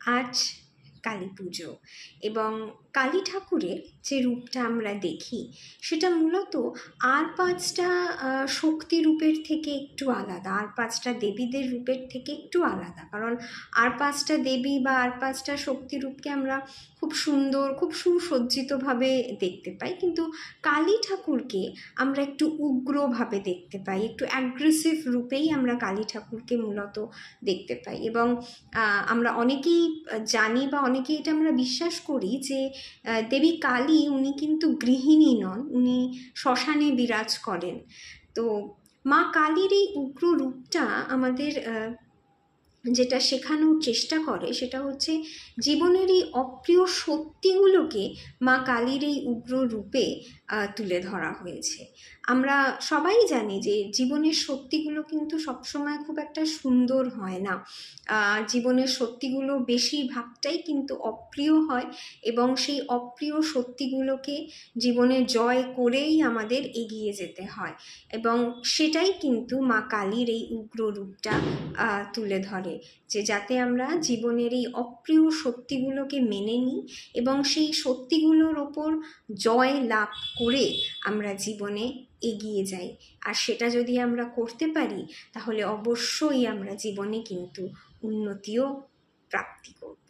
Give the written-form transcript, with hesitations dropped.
আজ কালী পুজো এবং কালী ঠাকুরের যে রূপটা আমরা দেখি সেটা মূলত আর পাঁচটা শক্তি রূপের থেকে একটু আলাদা, আর পাঁচটা দেবীদের রূপের থেকে একটু আলাদা। কারণ আর পাঁচটা দেবী বা আর পাঁচটা শক্তি রূপকে আমরা খুব সুন্দর, খুব সুসজ্জিতভাবে দেখতে পাই, কিন্তু কালী ঠাকুরকে আমরা একটু উগ্রভাবে দেখতে পাই, একটু অ্যাগ্রেসিভ রূপেই আমরা কালী ঠাকুরকে মূলত দেখতে পাই। এবং আমরা অনেকেই জানি বা অনেকেই এটা আমরা বিশ্বাস করি যে দেবী কালী উনি কিন্তু গৃহিণী নন, উনি শ্মশানে বিরাজ করেন। তো মা কালীর এই উগ্র রূপটা আমাদের যেটা শেখানোর চেষ্টা করে সেটা হচ্ছে জীবনের এই অপ্রিয় সত্যিগুলোকে মা কালীর এই উগ্র রূপে তুলে ধরা হয়েছে। আমরা সবাই জানি যে জীবনের সত্যিগুলো কিন্তু সবসময় খুব একটা সুন্দর হয় না। জীবনের সত্যিগুলো বেশিরভাগটাই কিন্তু অপ্রিয় হয় এবং সেই অপ্রিয় সত্যিগুলোকে জীবনে জয় করেই আমাদের এগিয়ে যেতে হয়, এবং সেটাই কিন্তু মা কালীর এই উগ্র রূপটা তুলে ধরে, যে যাতে আমরা জীবনের এই অপ্রিয় সত্যিগুলোকে মেনে নিই এবং সেই সত্যিগুলোর ওপর জয় লাভ করে আমরা জীবনে এগিয়ে যাই। আর সেটা যদি আমরা করতে পারি তাহলে অবশ্যই আমরা জীবনে কিন্তু উন্নতিও প্রাপ্তি করব।